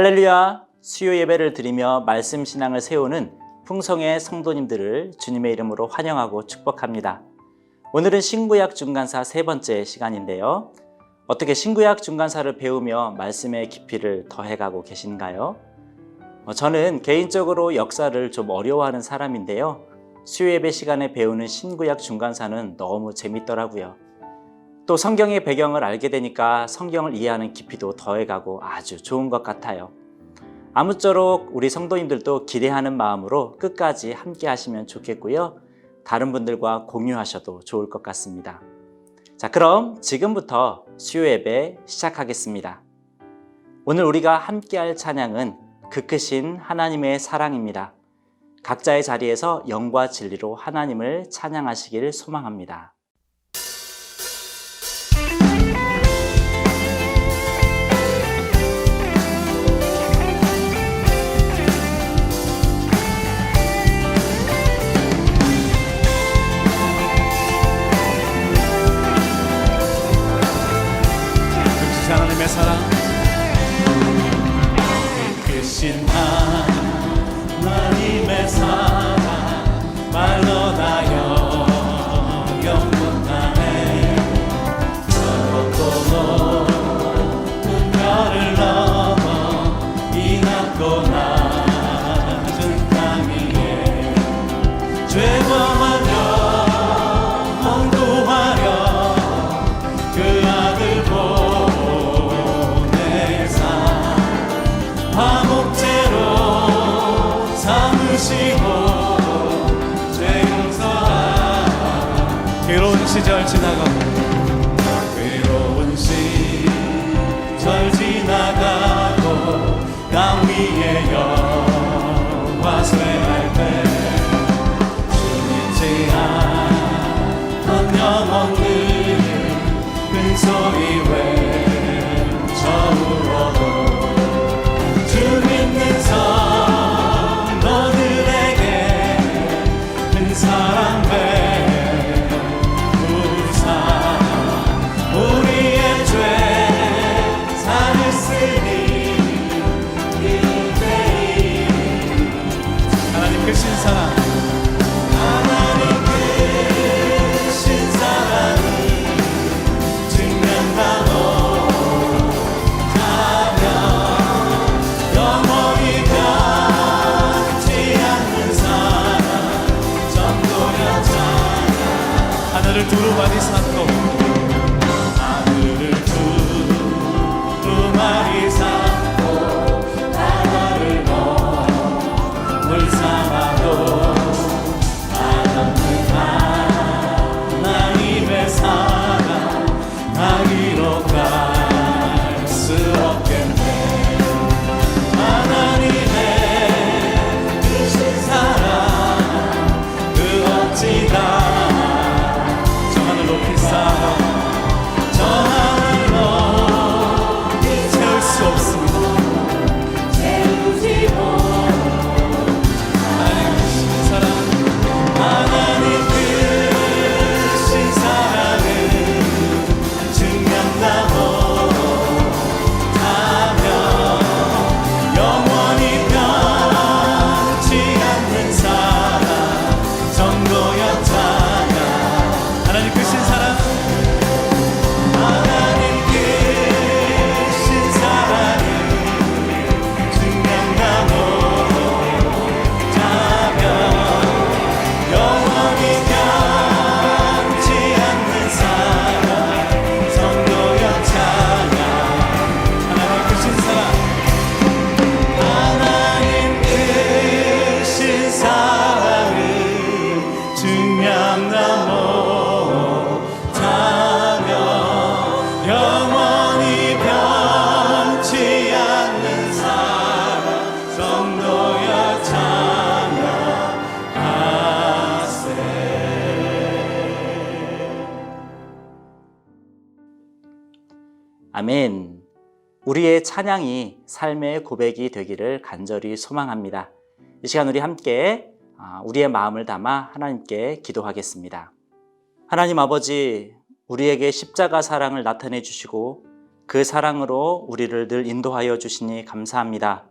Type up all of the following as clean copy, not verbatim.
할렐루야! 수요 예배를 드리며 말씀 신앙을 세우는 풍성의 성도님들을 주님의 이름으로 환영하고 축복합니다. 오늘은 신구약 중간사 세 번째 시간인데요. 어떻게 신구약 중간사를 배우며 말씀의 깊이를 더해가고 계신가요? 저는 개인적으로 역사를 좀 어려워하는 사람인데요. 수요 예배 시간에 배우는 신구약 중간사는 너무 재밌더라고요. 또 성경의 배경을 알게 되니까 성경을 이해하는 깊이도 더해가고 아주 좋은 것 같아요. 아무쪼록 우리 성도님들도 기대하는 마음으로 끝까지 함께 하시면 좋겠고요. 다른 분들과 공유하셔도 좋을 것 같습니다. 자, 그럼 지금부터 수요 예배 시작하겠습니다. 오늘 우리가 함께할 찬양은 그 크신 하나님의 사랑입니다. 각자의 자리에서 영과 진리로 하나님을 찬양하시길 소망합니다. 하나님의 사랑, 크신 하나님의 사랑 말로 나여 영원하네. 저 높고 별을 넘어 이 낮고 낮은 땅 위에 죄범하며 헌구하려 그 아들 화목제로 삼으시고 죄 용서하라. 괴로운 시절 지나가고 땅 위에 영화 쇠할 때 주님지 않던 영혼들 큰 소리 외쳐울어도 주 믿는 성도들에게 큰 사랑 베푸사 우리의 죄 사했으니 이때이 하나님 크신 사랑, 하나님 크신 사랑을 증명하고 하늘을 두루마리 삼고 하늘을 두루마리 삼고 바다를 물 삼아도 맛없는 하나님의 사랑 나기로 갈 수 없겠네. 하나님의 크신 사랑 그 어찌다 저 하늘로 채울 수 없습니다. 채우지 못 하나님 크신 사랑, 하나님 크신 사랑을 증명하고 하며 영원히 변치 않는 사랑 정도여 찬양. 하나님 크신 사랑, 하나님 크신 사랑을 증명하고 자며 영원히 변치 않는 사랑 성도여 찬양. 하나님 크신 사랑, 하나님 크신 사랑을 증명하고 영원히 변치 않는 사랑 성도여 찬양하세. 아멘. 우리의 찬양이 삶의 고백이 되기를 간절히 소망합니다. 이 시간 우리 함께 우리의 마음을 담아 하나님께 기도하겠습니다. 하나님 아버지, 우리에게 십자가 사랑을 나타내 주시고 그 사랑으로 우리를 늘 인도하여 주시니 감사합니다.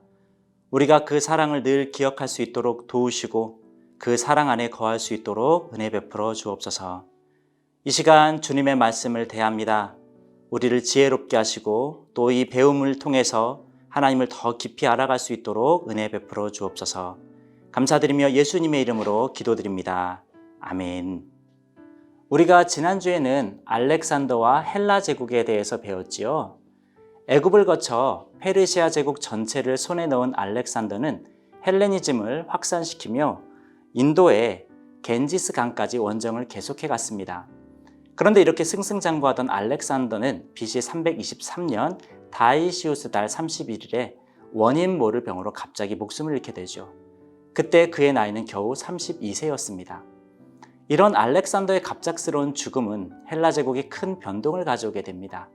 우리가 그 사랑을 늘 기억할 수 있도록 도우시고 그 사랑 안에 거할 수 있도록 은혜 베풀어 주옵소서. 이 시간 주님의 말씀을 대합니다. 우리를 지혜롭게 하시고 또 이 배움을 통해서 하나님을 더 깊이 알아갈 수 있도록 은혜 베풀어 주옵소서. 감사드리며 예수님의 이름으로 기도드립니다. 아멘. 우리가 지난주에는 알렉산더와 헬라 제국에 대해서 배웠지요. 애굽을 거쳐 페르시아 제국 전체를 손에 넣은 알렉산더는 헬레니즘을 확산시키며 인도의 겐지스 강까지 원정을 계속해 갔습니다. 그런데 이렇게 승승장구하던 알렉산더는 BC 323년 다이시우스 달 31일에 원인 모를 병으로 갑자기 목숨을 잃게 되죠. 그때 그의 나이는 겨우 32세였습니다. 이런 알렉산더의 갑작스러운 죽음은 헬라 제국에 큰 변동을 가져오게 됩니다.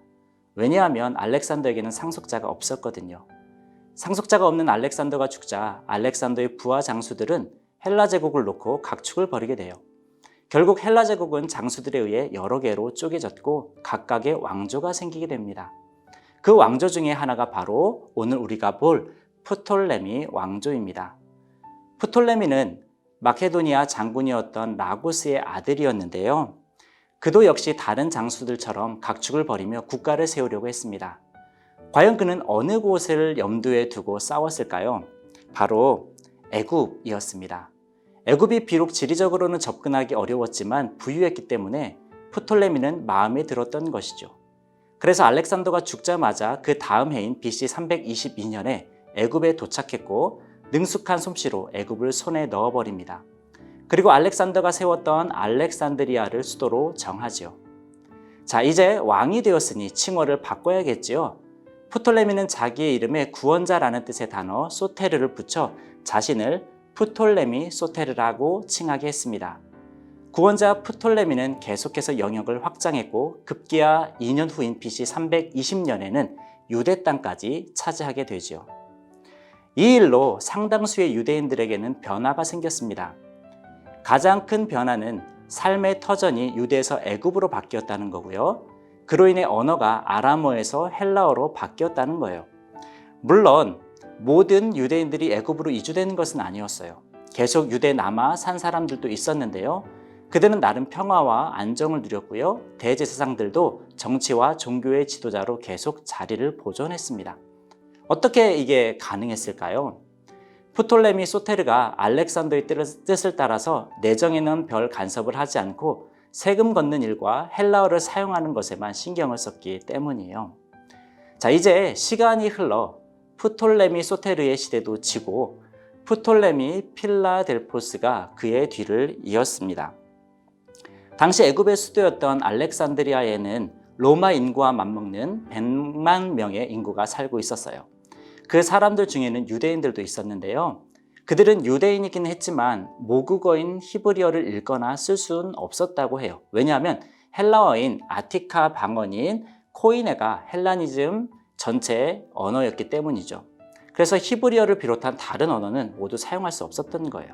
왜냐하면 알렉산더에게는 상속자가 없었거든요. 상속자가 없는 알렉산더가 죽자 알렉산더의 부하 장수들은 헬라 제국을 놓고 각축을 벌이게 돼요. 결국 헬라 제국은 장수들에 의해 여러 개로 쪼개졌고 각각의 왕조가 생기게 됩니다. 그 왕조 중에 하나가 바로 오늘 우리가 볼 프톨레미 왕조입니다. 프톨레미는 마케도니아 장군이었던 라고스의 아들이었는데요. 그도 역시 다른 장수들처럼 각축을 벌이며 국가를 세우려고 했습니다. 과연 그는 어느 곳을 염두에 두고 싸웠을까요? 바로 애굽이었습니다. 애굽이 비록 지리적으로는 접근하기 어려웠지만 부유했기 때문에 프톨레미는 마음에 들었던 것이죠. 그래서 알렉산더가 죽자마자 그 다음 해인 BC 322년에 애굽에 도착했고 능숙한 솜씨로 애굽을 손에 넣어버립니다. 그리고 알렉산더가 세웠던 알렉산드리아를 수도로 정하지요. 자, 이제 왕이 되었으니 칭호를 바꿔야겠지요. 프톨레미는 자기의 이름에 구원자라는 뜻의 단어 소테르를 붙여 자신을 프톨레미 소테르라고 칭하게 했습니다. 구원자 프톨레미는 계속해서 영역을 확장했고 급기야 2년 후인 BC 320년에는 유대 땅까지 차지하게 되죠. 이 일로 상당수의 유대인들에게는 변화가 생겼습니다. 가장 큰 변화는 삶의 터전이 유대에서 애굽으로 바뀌었다는 거고요. 그로 인해 언어가 아람어에서 헬라어로 바뀌었다는 거예요. 물론 모든 유대인들이 애굽으로 이주되는 것은 아니었어요. 계속 유대에 남아 산 사람들도 있었는데요. 그들은 나름 평화와 안정을 누렸고요. 대제사장들도 정치와 종교의 지도자로 계속 자리를 보존했습니다. 어떻게 이게 가능했을까요? 프톨레미 소테르가 알렉산더의 뜻을 따라서 내정에는 별 간섭을 하지 않고 세금 걷는 일과 헬라어를 사용하는 것에만 신경을 썼기 때문이에요. 자, 이제 시간이 흘러 프톨레미 소테르의 시대도 지고 프톨레미 필라델포스가 그의 뒤를 이었습니다. 당시 애굽의 수도였던 알렉산드리아에는 로마 인구와 맞먹는 100만 명의 인구가 살고 있었어요. 그 사람들 중에는 유대인들도 있었는데요. 그들은 유대인이긴 했지만 모국어인 히브리어를 읽거나 쓸 수는 없었다고 해요. 왜냐하면 헬라어인 아티카 방언인 코이네가 헬라니즘 전체의 언어였기 때문이죠. 그래서 히브리어를 비롯한 다른 언어는 모두 사용할 수 없었던 거예요.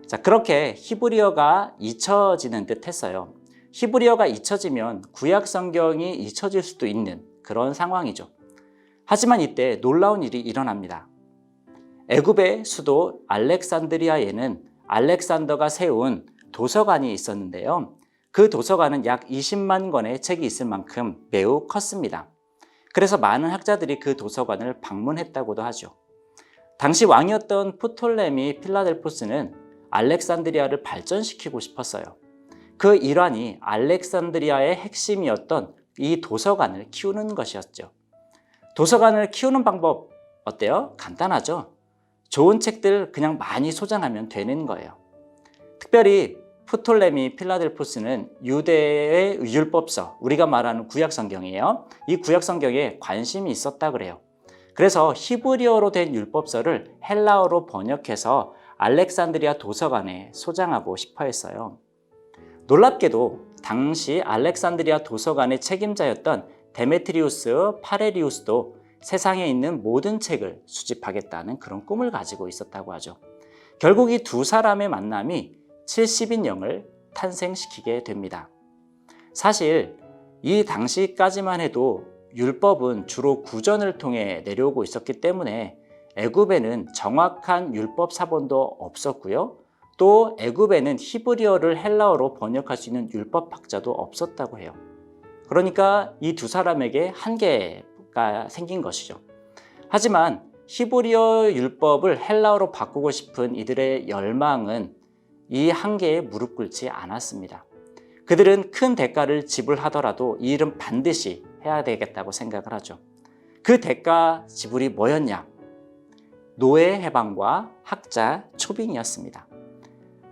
자, 그렇게 히브리어가 잊혀지는 듯 했어요. 히브리어가 잊혀지면 구약 성경이 잊혀질 수도 있는 그런 상황이죠. 하지만 이때 놀라운 일이 일어납니다. 애굽의 수도 알렉산드리아에는 알렉산더가 세운 도서관이 있었는데요. 그 도서관은 약 20만 권의 책이 있을 만큼 매우 컸습니다. 그래서 많은 학자들이 그 도서관을 방문했다고도 하죠. 당시 왕이었던 프톨레미 필라델포스는 알렉산드리아를 발전시키고 싶었어요. 그 일환이 알렉산드리아의 핵심이었던 이 도서관을 키우는 것이었죠. 도서관을 키우는 방법 어때요? 간단하죠? 좋은 책들 그냥 많이 소장하면 되는 거예요. 특별히 프톨레미 필라델포스는 유대의 율법서, 우리가 말하는 구약성경이에요. 이 구약성경에 관심이 있었다 그래요. 그래서 히브리어로 된 율법서를 헬라어로 번역해서 알렉산드리아 도서관에 소장하고 싶어 했어요. 놀랍게도 당시 알렉산드리아 도서관의 책임자였던 데메트리우스 파레리우스도 세상에 있는 모든 책을 수집하겠다는 그런 꿈을 가지고 있었다고 하죠. 결국 이 두 사람의 만남이 70인령을 탄생시키게 됩니다. 사실 이 당시까지만 해도 율법은 주로 구전을 통해 내려오고 있었기 때문에 애굽에는 정확한 율법 사본도 없었고요. 또 애굽에는 히브리어를 헬라어로 번역할 수 있는 율법학자도 없었다고 해요. 그러니까 이 두 사람에게 한계가 생긴 것이죠. 하지만 히브리어 율법을 헬라어로 바꾸고 싶은 이들의 열망은 이 한계에 무릎 꿇지 않았습니다. 그들은 큰 대가를 지불하더라도 이 일은 반드시 해야 되겠다고 생각을 하죠. 그 대가 지불이 뭐였냐? 노예 해방과 학자 초빙이었습니다.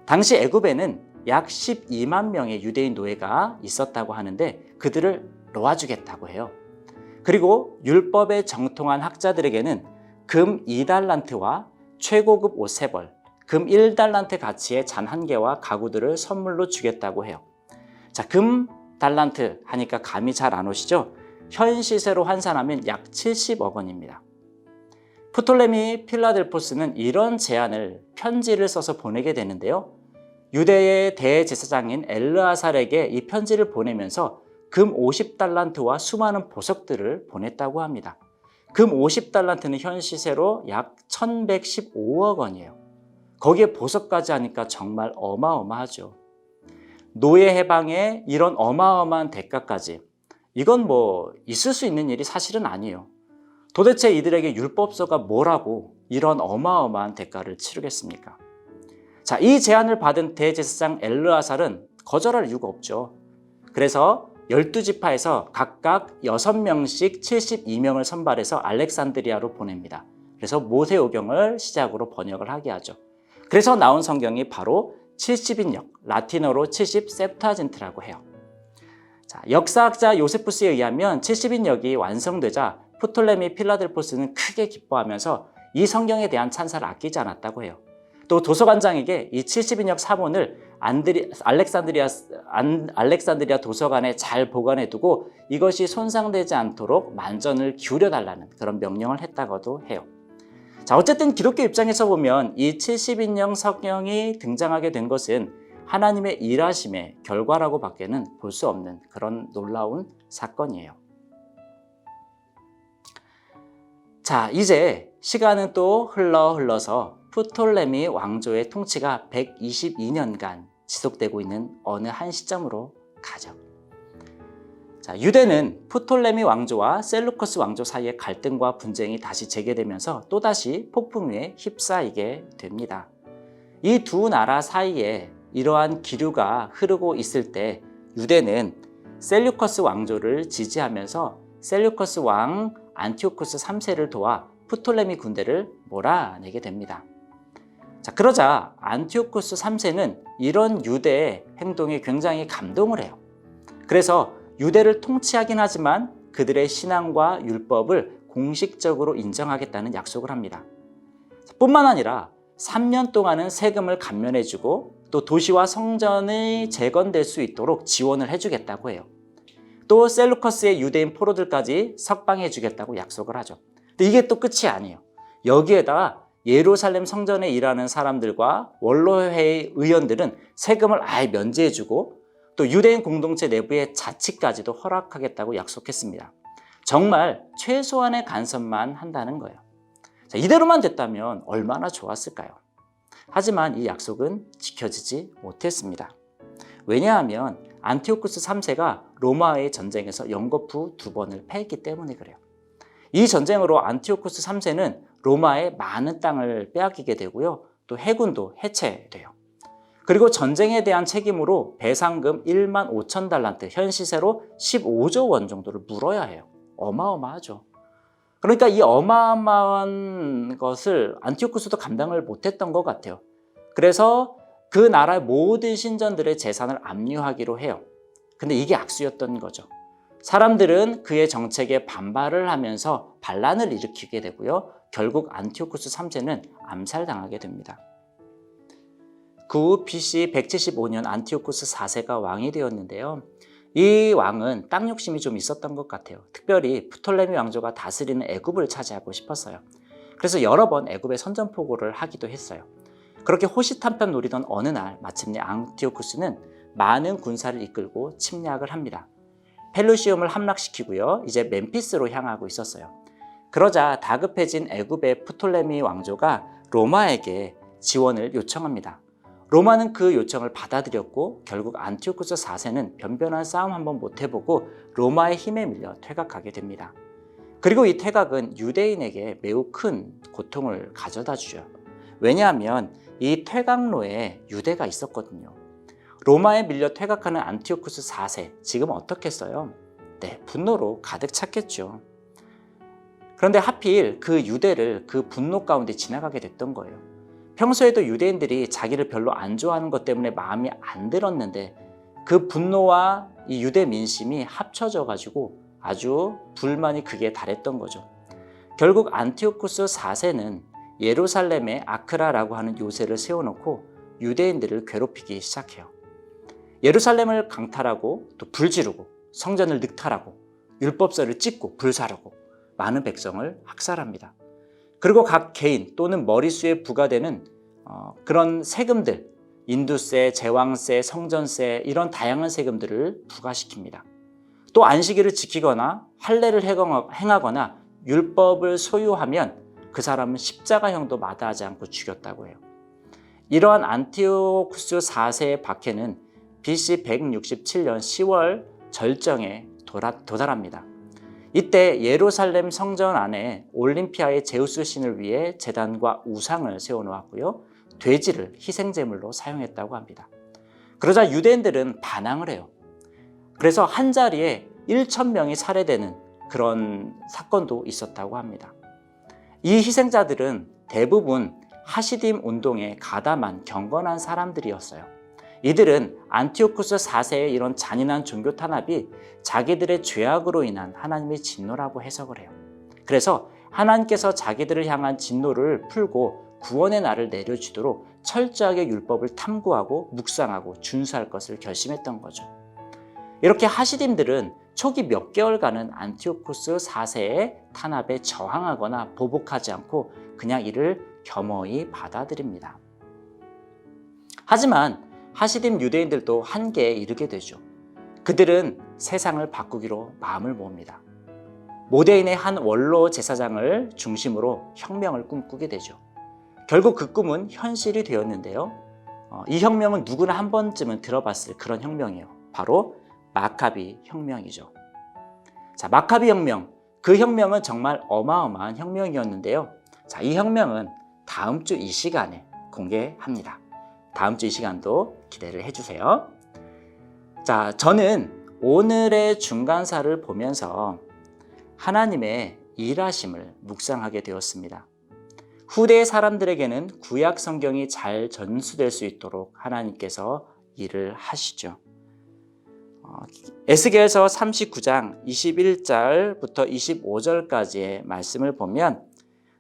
당시 애굽에는 약 12만 명의 유대인 노예가 있었다고 하는데 그들을 놓아주겠다고 해요. 그리고 율법에 정통한 학자들에게는 금 2달란트와 최고급 옷 3벌, 금 1달란트 가치의 잔 1개와 가구들을 선물로 주겠다고 해요. 자, 금 달란트 하니까 감이 잘 안 오시죠? 현 시세로 환산하면 약 70억 원입니다. 프톨레미 필라델포스는 이런 제안을 편지를 써서 보내게 되는데요. 유대의 대제사장인 엘르아살에게 이 편지를 보내면서 금 50달란트와 수많은 보석들을 보냈다고 합니다. 금 50달란트는 현 시세로 약 1115억 원이에요. 거기에 보석까지 하니까 정말 어마어마하죠. 노예 해방에 이런 어마어마한 대가까지, 이건 뭐 있을 수 있는 일이 사실은 아니에요. 도대체 이들에게 율법서가 뭐라고 이런 어마어마한 대가를 치르겠습니까? 자, 이 제안을 받은 대제사장 엘르아살은 거절할 이유가 없죠. 그래서 12지파에서 각각 6명씩 72명을 선발해서 알렉산드리아로 보냅니다. 그래서 모세오경을 시작으로 번역을 하게 하죠. 그래서 나온 성경이 바로 70인역, 라틴어로 70 셉타진트라고 해요. 자, 역사학자 요세푸스에 의하면 70인역이 완성되자 프톨레미 필라델포스는 크게 기뻐하면서 이 성경에 대한 찬사를 아끼지 않았다고 해요. 또 도서관장에게 이 70인역 사본을 알렉산드리아 도서관에 잘 보관해 두고 이것이 손상되지 않도록 만전을 기울여 달라는 그런 명령을 했다고도 해요. 자, 어쨌든 기독교 입장에서 보면 이 70인역 성경이 등장하게 된 것은 하나님의 일하심의 결과라고 밖에는 볼 수 없는 그런 놀라운 사건이에요. 자, 이제 시간은 또 흘러서 프톨레미 왕조의 통치가 122년간 지속되고 있는 어느 한 시점으로 가죠. 자, 유대는 프톨레미 왕조와 셀루커스 왕조 사이의 갈등과 분쟁이 다시 재개되면서 또다시 폭풍 위에 휩싸이게 됩니다. 이 두 나라 사이에 이러한 기류가 흐르고 있을 때 유대는 셀루커스 왕조를 지지하면서 셀루커스 왕 안티오쿠스 3세를 도와 프톨레미 군대를 몰아내게 됩니다. 자, 그러자 안티오쿠스 3세는 이런 유대의 행동에 굉장히 감동을 해요. 그래서 유대를 통치하긴 하지만 그들의 신앙과 율법을 공식적으로 인정하겠다는 약속을 합니다. 뿐만 아니라 3년 동안은 세금을 감면해주고 또 도시와 성전이 재건될 수 있도록 지원을 해주겠다고 해요. 또 셀루커스의 유대인 포로들까지 석방해주겠다고 약속을 하죠. 근데 이게 또 끝이 아니에요. 여기에다가 예루살렘 성전에 일하는 사람들과 원로회의 의원들은 세금을 아예 면제해주고 또 유대인 공동체 내부의 자치까지도 허락하겠다고 약속했습니다. 정말 최소한의 간섭만 한다는 거예요. 자, 이대로만 됐다면 얼마나 좋았을까요? 하지만 이 약속은 지켜지지 못했습니다. 왜냐하면 안티오쿠스 3세가 로마와의 전쟁에서 연거푸 2번을 패했기 때문에 그래요. 이 전쟁으로 안티오쿠스 3세는 로마의 많은 땅을 빼앗기게 되고요. 또 해군도 해체돼요. 그리고 전쟁에 대한 책임으로 배상금 1만 5천 달란트, 현 시세로 15조 원 정도를 물어야 해요. 어마어마하죠. 그러니까 이 어마어마한 것을 안티오쿠스도 감당을 못했던 것 같아요. 그래서 그 나라의 모든 신전들의 재산을 압류하기로 해요. 근데 이게 악수였던 거죠. 사람들은 그의 정책에 반발을 하면서 반란을 일으키게 되고요. 결국 안티오쿠스 3세는 암살당하게 됩니다. 그 후 BC 175년 안티오쿠스 4세가 왕이 되었는데요. 이 왕은 땅 욕심이 좀 있었던 것 같아요. 특별히 프톨레미 왕조가 다스리는 애굽을 차지하고 싶었어요. 그래서 여러 번 애굽에 선전포고를 하기도 했어요. 그렇게 호시탐탐 노리던 어느 날 마침내 안티오쿠스는 많은 군사를 이끌고 침략을 합니다. 펠루시움을 함락시키고요. 이제 멤피스로 향하고 있었어요. 그러자 다급해진 애굽의 프톨레미 왕조가 로마에게 지원을 요청합니다. 로마는 그 요청을 받아들였고 결국 안티오쿠스 4세는 변변한 싸움 한번 못 해보고 로마의 힘에 밀려 퇴각하게 됩니다. 그리고 이 퇴각은 유대인에게 매우 큰 고통을 가져다 주죠. 왜냐하면 이 퇴각로에 유대가 있었거든요. 로마에 밀려 퇴각하는 안티오쿠스 4세, 지금 어떻게 했어요? 네, 분노로 가득 찼겠죠. 그런데 하필 그 유대를 그 분노 가운데 지나가게 됐던 거예요. 평소에도 유대인들이 자기를 별로 안 좋아하는 것 때문에 마음이 안 들었는데 그 분노와 이 유대 민심이 합쳐져 가지고 아주 불만이 극에 달했던 거죠. 결국 안티오쿠스 4세는 예루살렘에 아크라라고 하는 요새를 세워놓고 유대인들을 괴롭히기 시작해요. 예루살렘을 강탈하고 또 불지르고 성전을 늑탈하고 율법서를 찢고 불사르고 많은 백성을 학살합니다. 그리고 각 개인 또는 머릿수에 부과되는 그런 세금들, 인두세, 제왕세, 성전세 이런 다양한 세금들을 부과시킵니다. 또 안식일을 지키거나 할례를 행하거나 율법을 소유하면 그 사람은 십자가형도 마다하지 않고 죽였다고 해요. 이러한 안티오쿠스 4세의 박해는 BC 167년 10월 절정에 도달합니다. 이때 예루살렘 성전 안에 올림피아의 제우스 신을 위해 제단과 우상을 세워놓았고요. 돼지를 희생제물로 사용했다고 합니다. 그러자 유대인들은 반항을 해요. 그래서 한 자리에 1,000명이 살해되는 그런 사건도 있었다고 합니다. 이 희생자들은 대부분 하시딤 운동에 가담한 경건한 사람들이었어요. 이들은 안티오쿠스 4세의 이런 잔인한 종교 탄압이 자기들의 죄악으로 인한 하나님의 진노라고 해석을 해요. 그래서 하나님께서 자기들을 향한 진노를 풀고 구원의 날을 내려주도록 철저하게 율법을 탐구하고 묵상하고 준수할 것을 결심했던 거죠. 이렇게 하시딤들은 초기 몇 개월간은 안티오쿠스 4세의 탄압에 저항하거나 보복하지 않고 그냥 이를 겸허히 받아들입니다. 하지만 하시딤 유대인들도 한계에 이르게 되죠. 그들은 세상을 바꾸기로 마음을 모읍니다. 모데인의 한 원로 제사장을 중심으로 혁명을 꿈꾸게 되죠. 결국 그 꿈은 현실이 되었는데요. 이 혁명은 누구나 한 번쯤은 들어봤을 그런 혁명이에요. 바로 마카비 혁명이죠. 자, 마카비 혁명. 그 혁명은 정말 어마어마한 혁명이었는데요. 자, 이 혁명은 다음 주 이 시간에 공개합니다. 다음 주 이 시간도 기대를 해주세요. 자, 저는 오늘의 중간사를 보면서 하나님의 일하심을 묵상하게 되었습니다. 후대의 사람들에게는 구약 성경이 잘 전수될 수 있도록 하나님께서 일을 하시죠. 에스겔서 39장 21절부터 25절까지의 말씀을 보면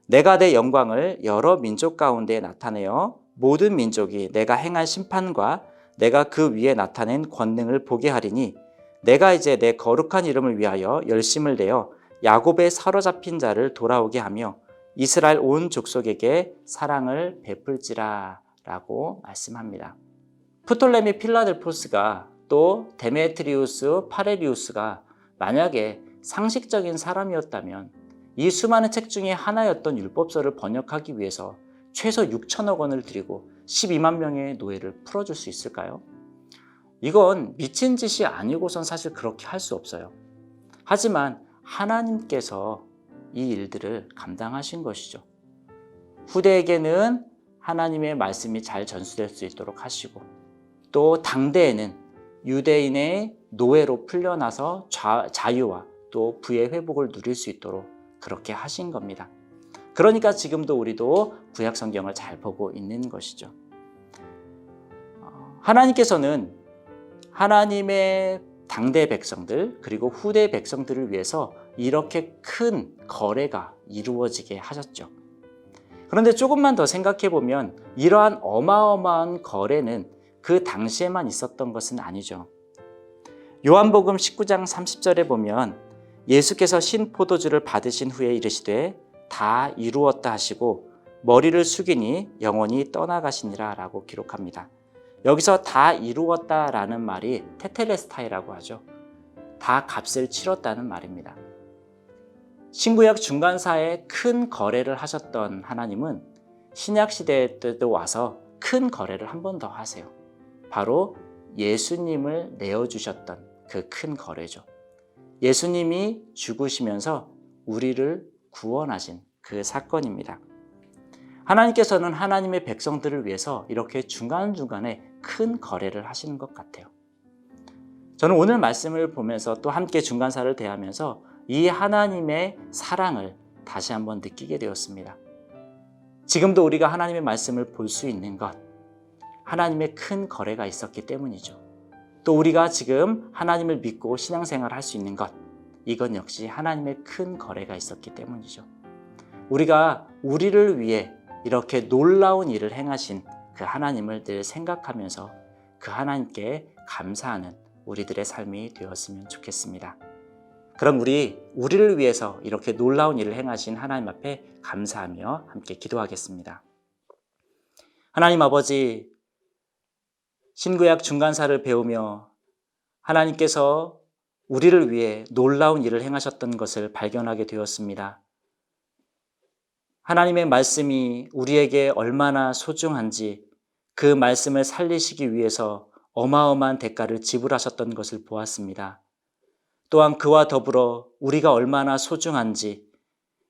내가 내 영광을 여러 민족 가운데 나타내어 모든 민족이 내가 행한 심판과 내가 그 위에 나타낸 권능을 보게 하리니 내가 이제 내 거룩한 이름을 위하여 열심을 내어 야곱의 사로잡힌 자를 돌아오게 하며 이스라엘 온 족속에게 사랑을 베풀지라 라고 말씀합니다. 프톨레미 필라델포스가 또 데메트리우스 파레리우스가 만약에 상식적인 사람이었다면 이 수많은 책 중에 하나였던 율법서를 번역하기 위해서 최소 6천억 원을 들이고 12만 명의 노예를 풀어줄 수 있을까요? 이건 미친 짓이 아니고선 사실 그렇게 할 수 없어요. 하지만 하나님께서 이 일들을 감당하신 것이죠. 후대에게는 하나님의 말씀이 잘 전수될 수 있도록 하시고 또 당대에는 유대인의 노예로 풀려나서 자유와 또 부의 회복을 누릴 수 있도록 그렇게 하신 겁니다. 그러니까 지금도 우리도 구약 성경을 잘 보고 있는 것이죠. 하나님께서는 하나님의 당대 백성들 그리고 후대 백성들을 위해서 이렇게 큰 거래가 이루어지게 하셨죠. 그런데 조금만 더 생각해 보면 이러한 어마어마한 거래는 그 당시에만 있었던 것은 아니죠. 요한복음 19장 30절에 보면 예수께서 신포도주를 받으신 후에 이르시되 다 이루었다 하시고 머리를 숙이니 영원히 떠나가시니라 라고 기록합니다. 여기서 다 이루었다라는 말이 테텔레스타이라고 하죠. 다 값을 치렀다는 말입니다. 신구약 중간사에 큰 거래를 하셨던 하나님은 신약시대 때도 와서 큰 거래를 한 번 더 하세요. 바로 예수님을 내어주셨던 그 큰 거래죠. 예수님이 죽으시면서 우리를 구원하신 그 사건입니다. 하나님께서는 하나님의 백성들을 위해서 이렇게 중간중간에 큰 거래를 하시는 것 같아요. 저는 오늘 말씀을 보면서 또 함께 중간사를 대하면서 이 하나님의 사랑을 다시 한번 느끼게 되었습니다. 지금도 우리가 하나님의 말씀을 볼 수 있는 것, 하나님의 큰 거래가 있었기 때문이죠. 또 우리가 지금 하나님을 믿고 신앙생활을 할 수 있는 것, 이건 역시 하나님의 큰 거래가 있었기 때문이죠. 우리가 우리를 위해 이렇게 놀라운 일을 행하신 그 하나님을 늘 생각하면서 그 하나님께 감사하는 우리들의 삶이 되었으면 좋겠습니다. 그럼 우리를 위해서 이렇게 놀라운 일을 행하신 하나님 앞에 감사하며 함께 기도하겠습니다. 하나님 아버지, 신구약 중간사를 배우며 하나님께서 우리를 위해 놀라운 일을 행하셨던 것을 발견하게 되었습니다. 하나님의 말씀이 우리에게 얼마나 소중한지 그 말씀을 살리시기 위해서 어마어마한 대가를 지불하셨던 것을 보았습니다. 또한 그와 더불어 우리가 얼마나 소중한지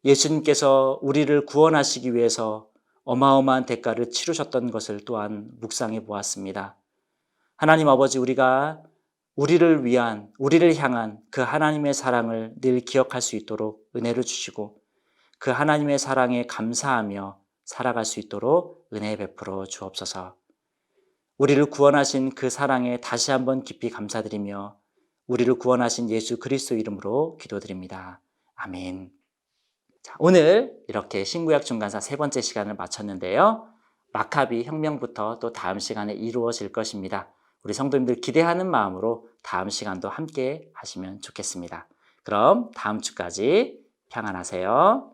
예수님께서 우리를 구원하시기 위해서 어마어마한 대가를 치르셨던 것을 또한 묵상해 보았습니다. 하나님 아버지, 우리가 우리를 향한 그 하나님의 사랑을 늘 기억할 수 있도록 은혜를 주시고 그 하나님의 사랑에 감사하며 살아갈 수 있도록 은혜 베풀어 주옵소서. 우리를 구원하신 그 사랑에 다시 한번 깊이 감사드리며 우리를 구원하신 예수 그리스도 이름으로 기도드립니다. 아멘. 자, 오늘 이렇게 신구약 중간사 세 번째 시간을 마쳤는데요. 마카비 혁명부터 또 다음 시간에 이루어질 것입니다. 우리 성도님들 기대하는 마음으로 다음 시간도 함께 하시면 좋겠습니다. 그럼 다음 주까지 평안하세요.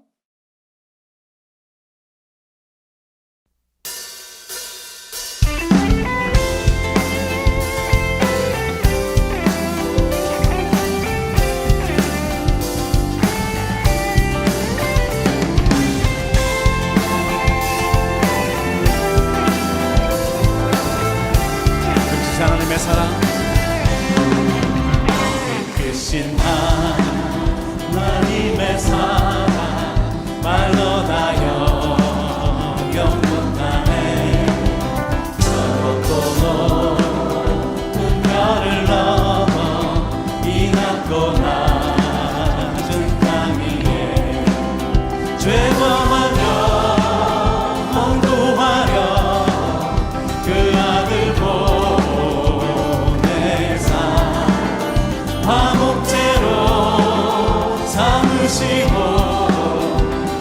하나님의 사랑, 크신 하나님의 사랑 말로 나여 영원하네. 저렇고 높은 별을 넘어 이 낮고 낮은 땅 위에 죄범한 영혼 구하려 그 아들 화목제로 삼으시고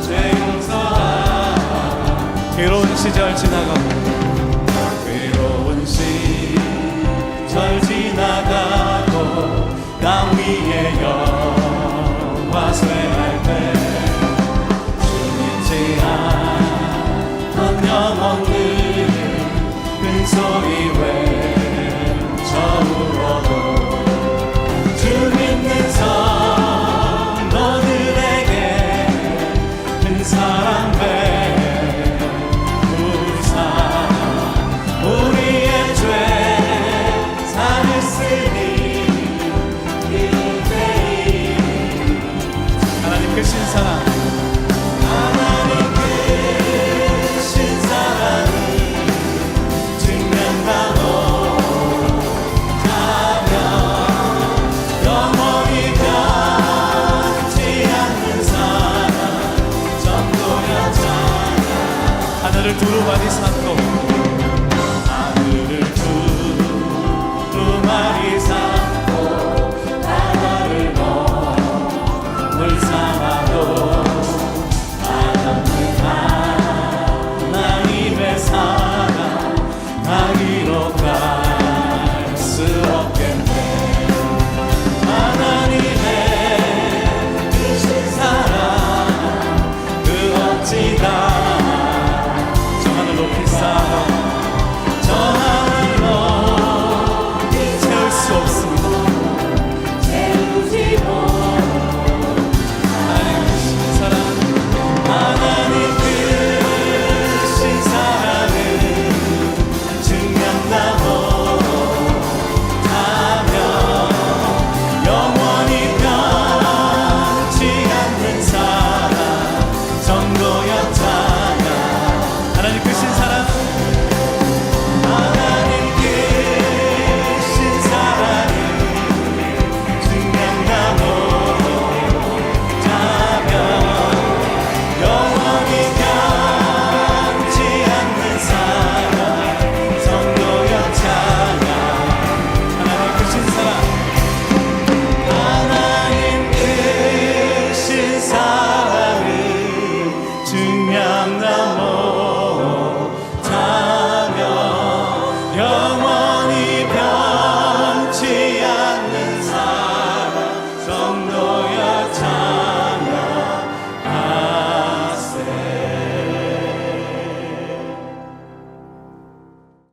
죄 용서하라. 괴로운 시절 지나가고 땅 위에 영화 쇠할 때 주님지 않던 영혼들 큰 소리 외쳐울어도 주 믿는 성도들에게 큰 사랑 베푸사 우리의 죄 사했으니 이제이 하나님 크신 사랑 하나님 크신 사랑이 증명하고 하늘을 두루마리 사